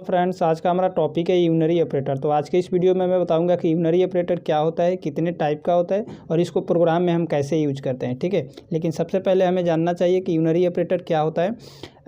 Friends, आज का हमारा टॉपिक है यूनरी ऑपरेटर। तो आज के इस वीडियो में मैं बताऊंगा कि यूनरी ऑपरेटर क्या होता है, कितने टाइप का होता है और इसको प्रोग्राम में हम कैसे यूज करते हैं। ठीक है, लेकिन सबसे पहले हमें जानना चाहिए कि यूनरी ऑपरेटर क्या होता है।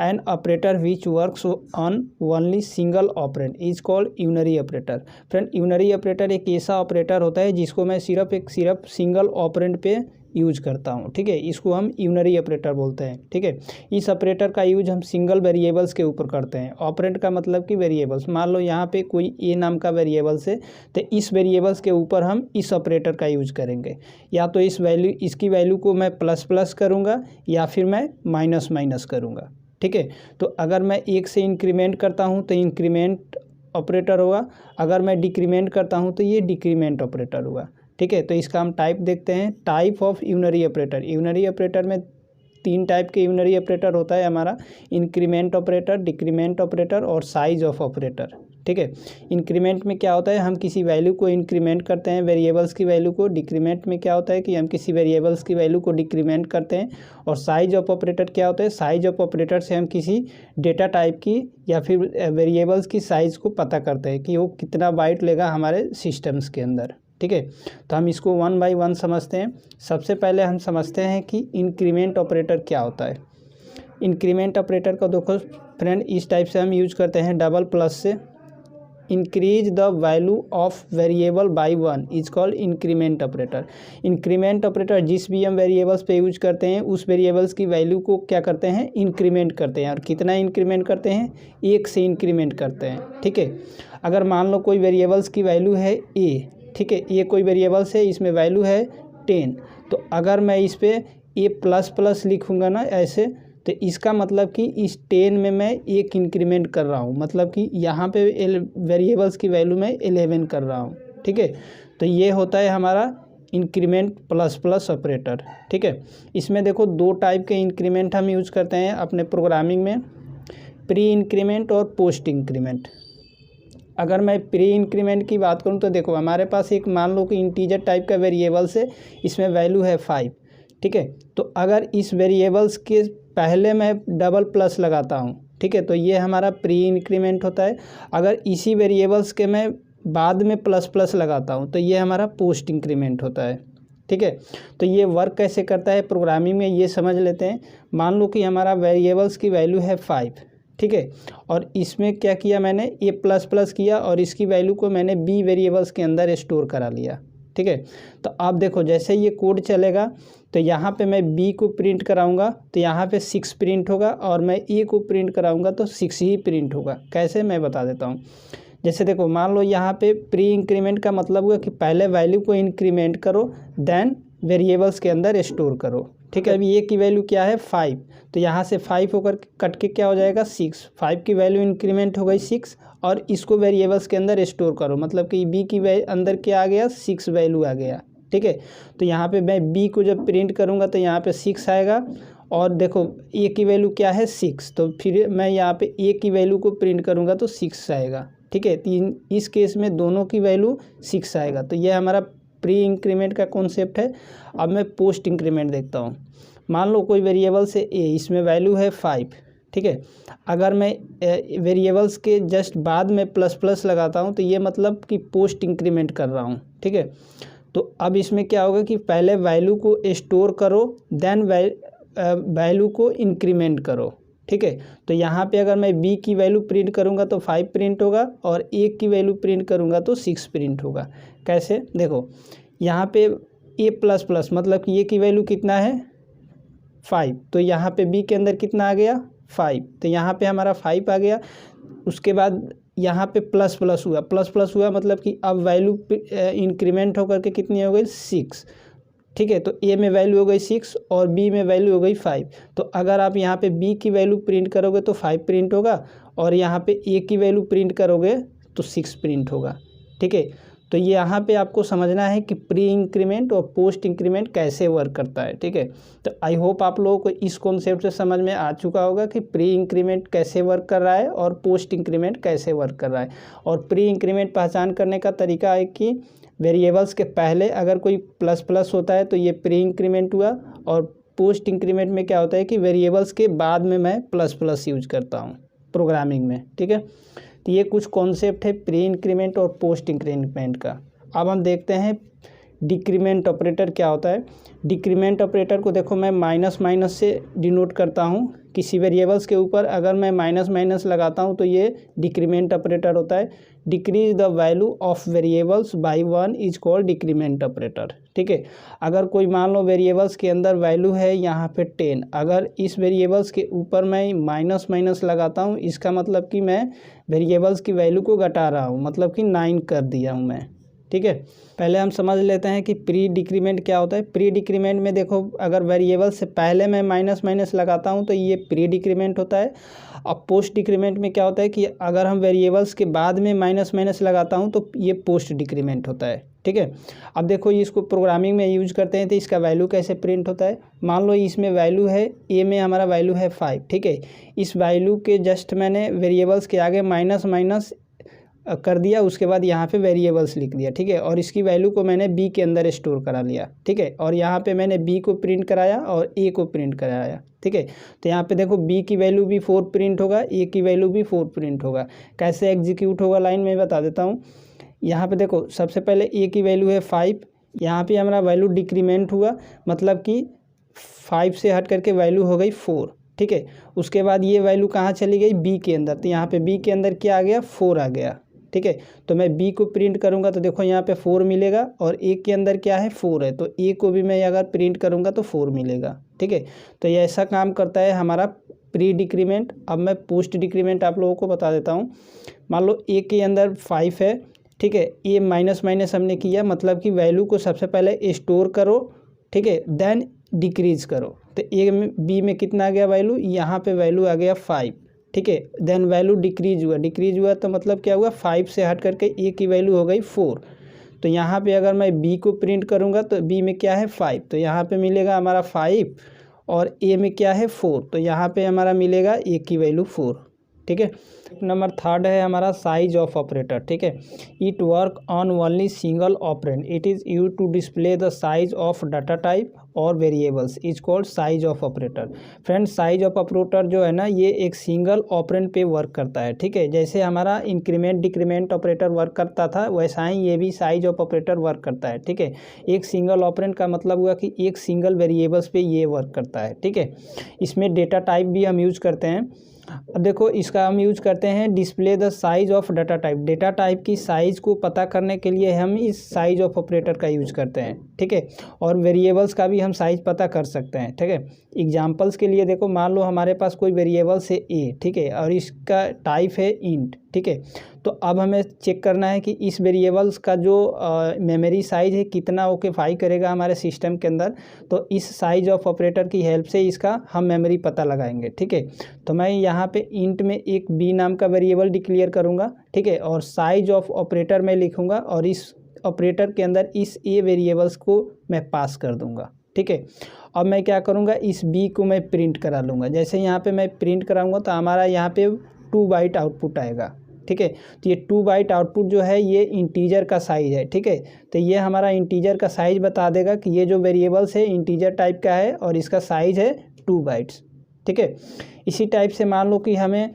An operator which works on only single operand is called unary operator. Friend, unary operator एक ऐसा ऑपरेटर होता है जिसको मैं सिर्फ सिंगल ऑपरेंड पे यूज करता हूँ। ठीक है, इसको हम यूनरी ऑपरेटर बोलते हैं। ठीक है, इस ऑपरेटर का यूज हम सिंगल वेरिएबल्स के ऊपर करते हैं। ऑपरेंड का मतलब कि वेरिएबल्स, मान लो यहाँ पे कोई ए नाम का वेरिएबल्स है, तो इस वेरिएबल्स के ऊपर हम इस ऑपरेटर का यूज करेंगे। या तो इसकी वैल्यू को मैं प्लस प्लस करूँगा या फिर मैं माइनस माइनस करूँगा। ठीक है, तो अगर मैं एक से इंक्रीमेंट करता हूँ तो इंक्रीमेंट ऑपरेटर होगा, अगर मैं डिक्रीमेंट करता हूँ तो ये डिक्रीमेंट ऑपरेटर होगा। ठीक है, तो इसका हम टाइप देखते हैं। Type of unary operator, unary operator में तीन टाइप के यूनरी ऑपरेटर होता है हमारा, इंक्रीमेंट ऑपरेटर, डिक्रीमेंट ऑपरेटर और साइज ऑफ ऑपरेटर। ठीक है, इंक्रीमेंट में क्या होता है, हम किसी वैल्यू को इंक्रीमेंट करते हैं, वेरिएबल्स की वैल्यू को। डिक्रीमेंट में क्या होता है कि हम किसी वेरिएबल्स की वैल्यू को डिक्रीमेंट करते हैं। और साइज ऑफ ऑपरेटर क्या होता है, साइज ऑफ ऑपरेटर से हम किसी डेटा टाइप की या फिर वेरिएबल्स की साइज़ को पता करते हैं कि वो कितना बाइट लेगा हमारे सिस्टम्स के अंदर। ठीक है, तो हम इसको वन बाय वन समझते हैं। सबसे पहले हम समझते हैं कि इंक्रीमेंट ऑपरेटर क्या होता है। इंक्रीमेंट ऑपरेटर को देखो फ्रेंड, इस टाइप से हम यूज करते हैं, डबल प्लस से। Increase the value of variable by one is called increment operator. Increment operator जिस भी हम वेरिएबल्स पे यूज करते हैं उस वेरिएबल्स की वैल्यू को क्या करते हैं, इंक्रीमेंट करते हैं। और कितना इंक्रीमेंट करते हैं, एक से इंक्रीमेंट करते हैं। ठीक है, अगर मान लो कोई वेरिएबल्स की वैल्यू है ए, ठीक है, ये कोई वेरिएबल्स है, इसमें वैल्यू है 10, तो अगर मैं इस पर ए प्लस प्लस लिखूँगा ना ऐसे, तो इसका मतलब कि इस 10 में मैं एक इंक्रीमेंट कर रहा हूँ, मतलब कि यहाँ पे वेरिएबल्स की वैल्यू मैं 11 कर रहा हूँ। ठीक है, तो ये होता है हमारा इंक्रीमेंट प्लस प्लस ऑपरेटर। ठीक है, इसमें देखो दो टाइप के इंक्रीमेंट हम यूज करते हैं अपने प्रोग्रामिंग में, प्री इंक्रीमेंट और पोस्ट इंक्रीमेंट। अगर मैं प्री इंक्रीमेंट की बात करूं तो देखो हमारे पास एक मान लो कि इंटीजर टाइप का वेरिएबल्स है, इसमें वैल्यू है 5। ठीक है, तो अगर इस वेरिएबल्स के पहले मैं डबल प्लस लगाता हूं, ठीक है, तो ये हमारा प्री इंक्रीमेंट होता है। अगर इसी वेरिएबल्स के मैं बाद में प्लस प्लस लगाता हूं तो ये हमारा पोस्ट इंक्रीमेंट होता है। ठीक है, तो ये वर्क कैसे करता है प्रोग्रामिंग में, ये समझ लेते हैं। मान लो कि हमारा वेरिएबल्स की वैल्यू है 5, ठीक है, और इसमें क्या किया मैंने, ए प्लस प्लस किया और इसकी वैल्यू को मैंने बी वेरिएबल्स के अंदर स्टोर करा लिया। ठीक है, तो आप देखो जैसे ये कोड चलेगा तो यहाँ पे मैं बी को प्रिंट कराऊंगा तो यहाँ पे 6 प्रिंट होगा, और मैं ए को प्रिंट कराऊंगा तो 6 ही प्रिंट होगा। कैसे, मैं बता देता हूँ। जैसे देखो मान लो यहाँ पे प्री इंक्रीमेंट का मतलब हुआ कि पहले वैल्यू को इंक्रीमेंट करो, देन वेरिएबल्स के अंदर स्टोर करो। ठीक है, अभी ए की वैल्यू क्या है 5, तो यहाँ से 5 होकर कट के क्या हो जाएगा 6। 5 की वैल्यू इंक्रीमेंट हो गई 6, और इसको वेरिएबल्स के अंदर स्टोर करो, मतलब कि बी की अंदर क्या आ गया, 6 वैल्यू आ गया। ठीक है, तो यहाँ पे मैं बी को जब प्रिंट करूँगा तो यहाँ पे 6 आएगा, और देखो ए की वैल्यू क्या है 6, तो फिर मैं यहाँ पे ए की वैल्यू को प्रिंट करूँगा तो 6 आएगा। ठीक है, इस केस में दोनों की वैल्यू 6 आएगा। तो यह हमारा प्री इंक्रीमेंट का कॉन्सेप्ट है। अब मैं पोस्ट इंक्रीमेंट देखता हूँ। मान लो कोई वेरिएबल से ए, इसमें वैल्यू है 5। ठीक है, अगर मैं वेरिएबल्स के जस्ट बाद में प्लस प्लस लगाता हूँ तो ये मतलब कि पोस्ट इंक्रीमेंट कर रहा हूँ। ठीक है, तो अब इसमें क्या होगा कि पहले वैल्यू को स्टोर करो, देन वैल्यू को इंक्रीमेंट करो। ठीक है, तो यहाँ पे अगर मैं बी की वैल्यू प्रिंट करूँगा तो 5 प्रिंट होगा, और ए की वैल्यू प्रिंट करूँगा तो 6 प्रिंट होगा। कैसे, देखो यहाँ पे ए प्लस प्लस मतलब कि ए की वैल्यू कितना है 5, तो यहाँ पे बी के अंदर कितना आ गया 5, तो यहाँ पे हमारा 5 आ गया। उसके बाद यहाँ पे प्लस प्लस हुआ, प्लस प्लस हुआ मतलब कि अब वैल्यू इंक्रीमेंट होकर के कितनी हो गई 6। ठीक है, तो ए में वैल्यू हो गई 6 और बी में वैल्यू हो गई 5। तो अगर आप यहाँ पे बी की वैल्यू प्रिंट करोगे तो 5 प्रिंट होगा, और यहाँ पे ए की वैल्यू प्रिंट करोगे तो 6 प्रिंट होगा। ठीक है, तो ये यहाँ पे आपको समझना है कि प्री इंक्रीमेंट और पोस्ट इंक्रीमेंट कैसे वर्क करता है। ठीक है, तो आई होप आप लोगों को इस कॉन्सेप्ट से समझ में आ चुका होगा कि प्री इंक्रीमेंट कैसे वर्क कर रहा है और पोस्ट इंक्रीमेंट कैसे वर्क कर रहा है। और प्री इंक्रीमेंट पहचान करने का तरीका है कि वेरिएबल्स के पहले अगर कोई प्लस प्लस होता है तो ये प्री इंक्रीमेंट हुआ, और पोस्ट इंक्रीमेंट में क्या होता है कि वेरिएबल्स के बाद में मैं प्लस प्लस यूज करता हूँ प्रोग्रामिंग में। ठीक है, तो ये कुछ कॉन्सेप्ट है प्री इंक्रीमेंट और पोस्ट इंक्रीमेंट का। अब हम देखते हैं डिक्रीमेंट ऑपरेटर क्या होता है। डिक्रीमेंट ऑपरेटर को देखो मैं माइनस माइनस से डिनोट करता हूँ। किसी वेरिएबल्स के ऊपर अगर मैं माइनस माइनस लगाता हूँ तो ये डिक्रीमेंट ऑपरेटर होता है। Decrease the value of variables by 1 is called decrement operator. ठीक है, अगर कोई मान लो वेरिएबल्स के अंदर वैल्यू है यहाँ पे 10, अगर इस वेरिएबल्स के ऊपर मैं माइनस माइनस लगाता हूँ, इसका मतलब कि मैं वेरिएबल्स की वैल्यू को घटा रहा हूँ, मतलब कि 9 कर दिया हूँ मैं। ठीक है, पहले हम समझ लेते हैं कि प्री डिक्रीमेंट क्या होता है। प्री डिक्रीमेंट में देखो अगर वेरिएबल से पहले मैं माइनस माइनस लगाता हूं तो ये प्री डिक्रीमेंट होता है। अब पोस्ट डिक्रीमेंट में क्या होता है कि अगर हम वेरिएबल्स के बाद में माइनस माइनस लगाता हूं तो ये पोस्ट डिक्रीमेंट होता है। ठीक है, अब देखो इसको प्रोग्रामिंग में यूज करते हैं तो इसका वैल्यू कैसे प्रिंट होता है। मान लो इसमें वैल्यू है ए में हमारा वैल्यू है 5। ठीक है, इस वैल्यू के जस्ट मैंने वेरिएबल्स के आगे माइनस माइनस कर दिया, उसके बाद यहाँ पे वेरिएबल्स लिख दिया। ठीक है, और इसकी वैल्यू को मैंने बी के अंदर स्टोर करा लिया। ठीक है, और यहाँ पे मैंने बी को प्रिंट कराया और ए को प्रिंट कराया। ठीक है, तो यहाँ पे देखो बी की वैल्यू भी 4 प्रिंट होगा, ए की वैल्यू भी 4 प्रिंट होगा। कैसे एग्जीक्यूट होगा लाइन में बता देता हूँ। यहाँ पे देखो सबसे पहले ए की वैल्यू है 5, यहाँ पे हमारा वैल्यू डिक्रीमेंट हुआ, मतलब कि 5 से हट करके वैल्यू हो गई 4। ठीक है, उसके बाद ये वैल्यू कहाँ चली गई, बी के अंदर, तो यहाँ पे बी के अंदर क्या आ गया, 4 आ गया। ठीक है, तो मैं बी को प्रिंट करूंगा तो देखो यहाँ पे 4 मिलेगा, और ए के अंदर क्या है 4 है, तो ए को भी मैं अगर प्रिंट करूंगा तो 4 मिलेगा। ठीक है, तो ये ऐसा काम करता है हमारा प्री डिक्रीमेंट। अब मैं पोस्ट डिक्रीमेंट आप लोगों को बता देता हूँ। मान लो ए के अंदर 5 है। ठीक है, ये माइनस माइनस हमने किया, मतलब कि वैल्यू को सबसे पहले स्टोर करो। ठीक है, देन डिक्रीज करो, तो ए में बी में कितना आ गया वैल्यू, यहाँ पे वैल्यू आ गया 5। ठीक है, देन वैल्यू डिक्रीज हुआ तो मतलब क्या हुआ, 5 से हट करके ए की वैल्यू हो गई 4। तो यहाँ पे अगर मैं बी को प्रिंट करूँगा तो बी में क्या है 5, तो यहाँ पे मिलेगा हमारा 5, और ए में क्या है 4, तो यहाँ पे हमारा मिलेगा ए की वैल्यू 4। ठीक है, नंबर 3 है हमारा साइज ऑफ ऑपरेटर। ठीक है, it work on only single operand, it is use to display the size of data type और variables, is called size of operator. Friends, size of operator जो है ना, ये एक सिंगल ऑपरेंड पे work करता है। ठीक है, जैसे हमारा इंक्रीमेंट डिक्रीमेंट ऑपरेटर वर्क करता था, वैसा ही ये भी साइज ऑफ ऑपरेटर वर्क करता है। ठीक है, एक सिंगल ऑपरेंड का मतलब हुआ कि एक सिंगल वेरिएबल्स पे ये वर्क करता है। ठीक है, इसमें डेटा टाइप भी हम यूज करते हैं। अब देखो इसका हम यूज करते हैं display the size of data type, data type की साइज को पता करने के लिए हम इस साइज ऑफ ऑपरेटर का यूज करते हैं। ठीक है, और वेरिएबल्स का भी हम साइज पता कर सकते हैं। ठीक है, एग्जांपल्स के लिए देखो, मान लो हमारे पास कोई वेरिएबल्स है ए। ठीक है, और इसका टाइप है इंट। ठीक है, तो अब हमें चेक करना है कि इस वेरिएबल्स का जो मेमोरी साइज है कितना ऑक्यूपाई करेगा हमारे सिस्टम के अंदर, तो इस साइज ऑफ ऑपरेटर की हेल्प से इसका हम मेमोरी पता लगाएंगे। ठीक है, तो मैं यहाँ पे इंट में एक बी नाम का वेरिएबल डिक्लेयर करूँगा। ठीक है, और साइज ऑफ ऑपरेटर में लिखूँगा, और इस ऑपरेटर के अंदर इस ए वेरिएबल्स को मैं पास कर दूँगा। ठीक है, अब मैं क्या करूँगा, इस बी को मैं प्रिंट करा लूँगा। जैसे यहाँ पे मैं प्रिंट कराऊँगा तो हमारा यहाँ पे 2 बाइट आउटपुट आएगा। ठीक है, तो ये 2 बाइट आउटपुट जो है ये इंटीजर का साइज है। ठीक है, तो ये हमारा इंटीजर का साइज बता देगा कि ये जो वेरिएबल्स है इंटीजर टाइप का है और इसका साइज है 2 बाइट्स। ठीक है, इसी टाइप से मान लो कि हमें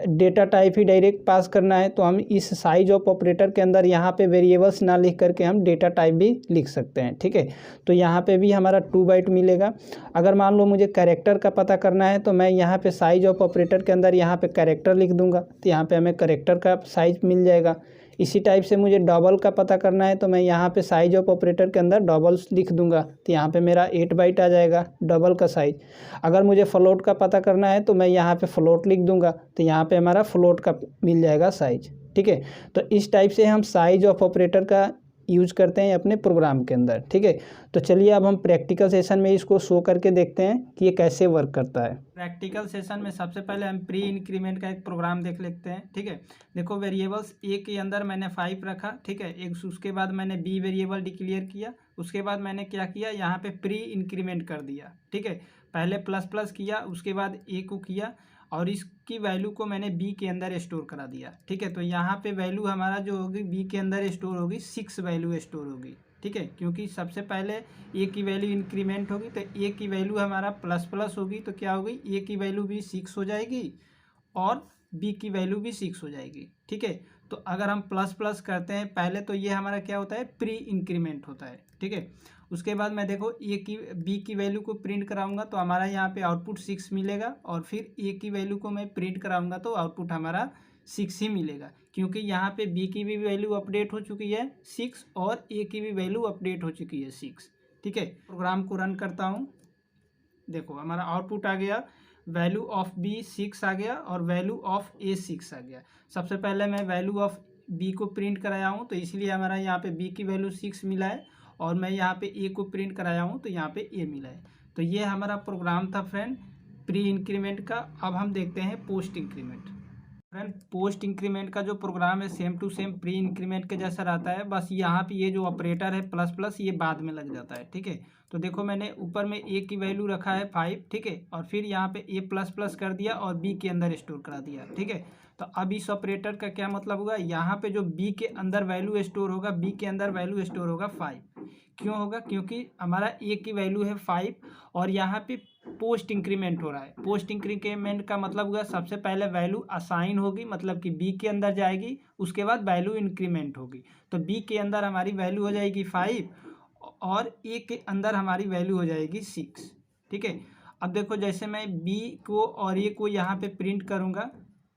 डेटा टाइप ही डायरेक्ट पास करना है, तो हम इस साइज ऑफ ऑपरेटर के अंदर यहाँ पे वेरिएबल्स ना लिख करके हम डेटा टाइप भी लिख सकते हैं। ठीक है, तो यहाँ पे भी हमारा 2 बाइट मिलेगा। अगर मान लो मुझे कैरेक्टर का पता करना है तो मैं यहाँ पे साइज ऑफ ऑपरेटर के अंदर यहाँ पे कैरेक्टर लिख दूंगा, तो यहाँ पे हमें कैरेक्टर का साइज मिल जाएगा। इसी टाइप से मुझे डबल का पता करना है तो मैं यहाँ पे साइज ऑफ ऑपरेटर के अंदर डबल्स लिख दूंगा, तो यहाँ पे मेरा 8 बाइट आ जाएगा डबल का साइज। अगर मुझे फ्लोट का पता करना है तो मैं यहाँ पे फ्लोट लिख दूंगा, तो यहाँ पे हमारा फ्लोट का मिल जाएगा साइज। ठीक है, तो इस टाइप से हम साइज ऑफ ऑपरेटर का यूज करते हैं अपने प्रोग्राम के अंदर। ठीक है, तो चलिए अब हम प्रैक्टिकल सेशन में इसको शो करके देखते हैं कि ये कैसे वर्क करता है। प्रैक्टिकल सेशन में सबसे पहले हम प्री इंक्रीमेंट का एक प्रोग्राम देख लेते हैं। ठीक है, देखो वेरिएबल्स ए के अंदर मैंने 5 रखा। ठीक है, एक उसके बाद मैंने बी वेरिएबल डिक्लेयर किया, उसके बाद मैंने क्या किया, यहाँ पे प्री इंक्रीमेंट कर दिया। ठीक है, पहले प्लस प्लस किया, उसके बाद ए को किया, और इसकी वैल्यू को मैंने बी के अंदर स्टोर करा दिया। ठीक है, तो यहाँ पे वैल्यू हमारा जो होगी बी के अंदर स्टोर होगी 6 वैल्यू स्टोर होगी। ठीक है, क्योंकि सबसे पहले ए की वैल्यू इंक्रीमेंट होगी, तो ए की वैल्यू हमारा प्लस प्लस होगी, तो क्या होगी, ए की वैल्यू भी 6 हो जाएगी, और बी की वैल्यू भी 6 हो जाएगी। ठीक है, तो अगर हम प्लस प्लस करते हैं पहले तो ये हमारा क्या होता है, प्री इंक्रीमेंट होता है। ठीक है, उसके बाद मैं देखो बी की वैल्यू को प्रिंट कराऊंगा तो हमारा यहाँ पे आउटपुट 6 मिलेगा, और फिर ए की वैल्यू को मैं प्रिंट कराऊंगा तो आउटपुट हमारा 6 ही मिलेगा, क्योंकि यहाँ पे बी की भी वैल्यू अपडेट हो चुकी है 6 और ए की भी वैल्यू अपडेट हो चुकी है 6। ठीक है, प्रोग्राम को रन करता हूँ। देखो हमारा आउटपुट आ गया, वैल्यू ऑफ बी 6 आ गया और वैल्यू ऑफ ए 6 आ गया। सबसे पहले मैं वैल्यू ऑफ बी को प्रिंट कराया हूँ तो इसलिए हमारा यहाँ पे बी की वैल्यू 6 मिला है, और मैं यहाँ पे ए को प्रिंट कराया हूँ तो यहाँ पे ए मिला है। तो ये हमारा प्रोग्राम था फ्रेंड प्री इंक्रीमेंट का। अब हम देखते हैं post increment. Friend post increment का जो प्रोग्राम है same to same pre increment के जैसा रहता है, बस यहाँ पे ये जो ऑपरेटर है प्लस प्लस ये बाद में लग जाता है। ठीक है, तो देखो मैंने ऊपर में ए की वैल्यू रखा है 5। ठीक है, और फिर यहाँ पे ए प्लस प्लस कर दिया और बी के अंदर स्टोर करा दिया। ठीक है, तो अब इस ऑपरेटर का क्या मतलब होगा, यहाँ पे जो बी के अंदर वैल्यू स्टोर होगा, बी के अंदर वैल्यू स्टोर होगा 5। क्यों होगा, क्योंकि हमारा ए की वैल्यू है 5 और यहाँ पे पोस्ट इंक्रीमेंट हो रहा है। पोस्ट इंक्रीमेंट का मतलब हुआ सबसे पहले वैल्यू असाइन होगी, मतलब कि बी के अंदर जाएगी, उसके बाद वैल्यू इंक्रीमेंट होगी। तो बी के अंदर हमारी वैल्यू हो जाएगी 5 और ए के अंदर हमारी वैल्यू हो जाएगी 6। ठीक है, अब देखो जैसे मैं बी को और ए को यहाँ पे प्रिंट करूँगा।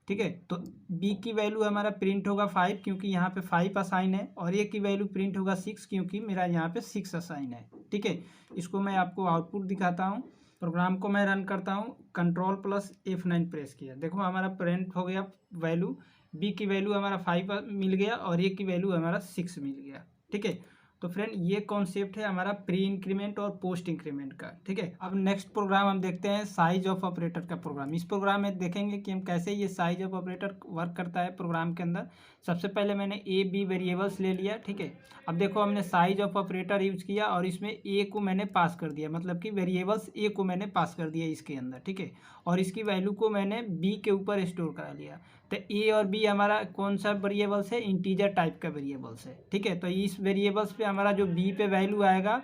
ठीक है, तो बी की वैल्यू हमारा प्रिंट होगा 5 क्योंकि यहाँ पे 5 असाइन है, और ए की वैल्यू प्रिंट होगा 6 क्योंकि मेरा यहाँ पे 6 असाइन है। ठीक है, इसको मैं आपको आउटपुट दिखाता हूँ। प्रोग्राम को मैं रन करता हूँ, कंट्रोल प्लस F9 प्रेस किया, देखो हमारा प्रिंट हो गया वैल्यू, बी की वैल्यू हमारा 5 मिल गया और ए की वैल्यू हमारा 6 मिल गया। ठीक है, तो फ्रेंड ये कॉन्सेप्ट है हमारा प्री इंक्रीमेंट और पोस्ट इंक्रीमेंट का। ठीक है, अब नेक्स्ट प्रोग्राम हम देखते हैं साइज ऑफ ऑपरेटर का प्रोग्राम। इस प्रोग्राम में देखेंगे कि हम कैसे ये साइज ऑफ ऑपरेटर वर्क करता है प्रोग्राम के अंदर। सबसे पहले मैंने ए बी वेरिएबल्स ले लिया। ठीक है, अब देखो हमने साइज ऑफ ऑपरेटर यूज किया और इसमें ए को मैंने पास कर दिया, मतलब कि वेरिएबल्स ए को मैंने पास कर दिया इसके अंदर। ठीक है, और इसकी वैल्यू को मैंने बी के ऊपर स्टोर करा लिया। तो ए और बी हमारा कौन सा वेरिएबल्स है, इंटीजर टाइप का वेरिएबल्स है। ठीक है, तो इस वेरिएबल्स पे हमारा जो बी पे वैल्यू आएगा,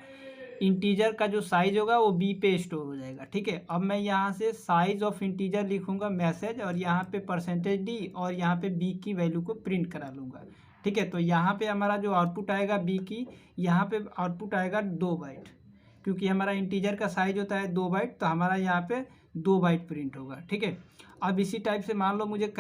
इंटीजर का जो साइज होगा वो बी पे स्टोर हो जाएगा। ठीक है, अब मैं यहाँ से साइज ऑफ इंटीजर लिखूंगा मैसेज, और यहाँ पे %d और यहाँ पे बी की वैल्यू को प्रिंट करा लूँगा। ठीक है, तो यहाँ पे हमारा जो आउटपुट आएगा बी की, यहाँ पे आउटपुट आएगा 2 बाइट, क्योंकि हमारा इंटीजर का साइज होता है 2 बाइट, तो हमारा यहाँ पे 2 बाइट प्रिंट होगा। ठीक है, अब इसी टाइप से मान लो मुझे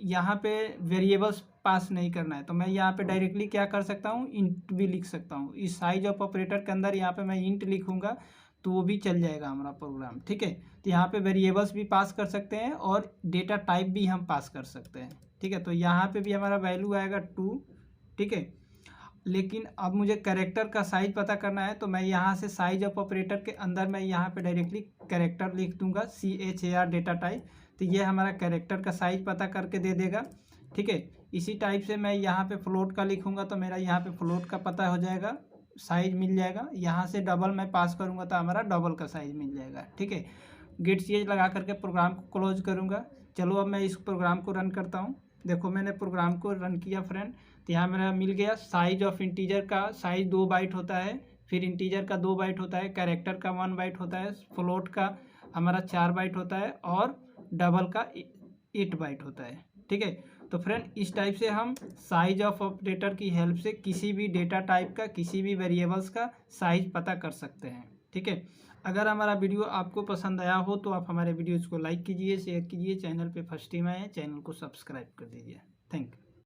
यहाँ पे वेरिएबल्स पास नहीं करना है, तो मैं यहाँ पे डायरेक्टली क्या कर सकता हूँ, इंट भी लिख सकता हूँ। इस साइज ऑफ ऑपरेटर के अंदर यहाँ पे मैं इंट लिखूँगा तो वो भी चल जाएगा हमारा प्रोग्राम। ठीक है, तो यहाँ पे वेरिएबल्स भी पास कर सकते हैं और डेटा टाइप भी हम पास कर सकते हैं। ठीक है, तो यहाँ पे भी हमारा वैल्यू आएगा 2। ठीक है, लेकिन अब मुझे कैरेक्टर का साइज पता करना है, तो मैं यहाँ से साइज ऑफ ऑपरेटर के अंदर मैं यहाँ पे डायरेक्टली कैरेक्टर लिख दूंगा, CHAR डेटा टाइप, तो ये हमारा कैरेक्टर का साइज पता करके दे देगा। ठीक है, इसी टाइप से मैं यहाँ पे फ्लोट का लिखूंगा तो मेरा यहाँ पे फ्लोट का पता हो जाएगा, साइज मिल जाएगा। यहाँ से डबल मैं पास करूँगा तो हमारा डबल का साइज मिल जाएगा। ठीक है, गेट CH लगा करके प्रोग्राम को क्लोज करूँगा। चलो अब मैं इस प्रोग्राम को रन करता हूँ। देखो मैंने प्रोग्राम को रन किया फ्रेंड, तो यहाँ मेरा मिल गया साइज ऑफ इंटीजर का साइज 2 बाइट होता है, फिर इंटीजर का 2 बाइट होता है, कैरेक्टर का 1 बाइट होता है, फ्लोट का हमारा 4 बाइट होता है और डबल का 8 बाइट होता है। ठीक है, तो फ्रेंड इस टाइप से हम साइज ऑफ ऑपरेटर की हेल्प से किसी भी डेटा टाइप का, किसी भी वेरिएबल्स का साइज पता कर सकते हैं। ठीक है, अगर हमारा वीडियो आपको पसंद आया हो तो आप हमारे वीडियोज़ को लाइक कीजिए, शेयर कीजिए, चैनल पे फर्स्ट टाइम आए चैनल को सब्सक्राइब कर दीजिए। Thank you.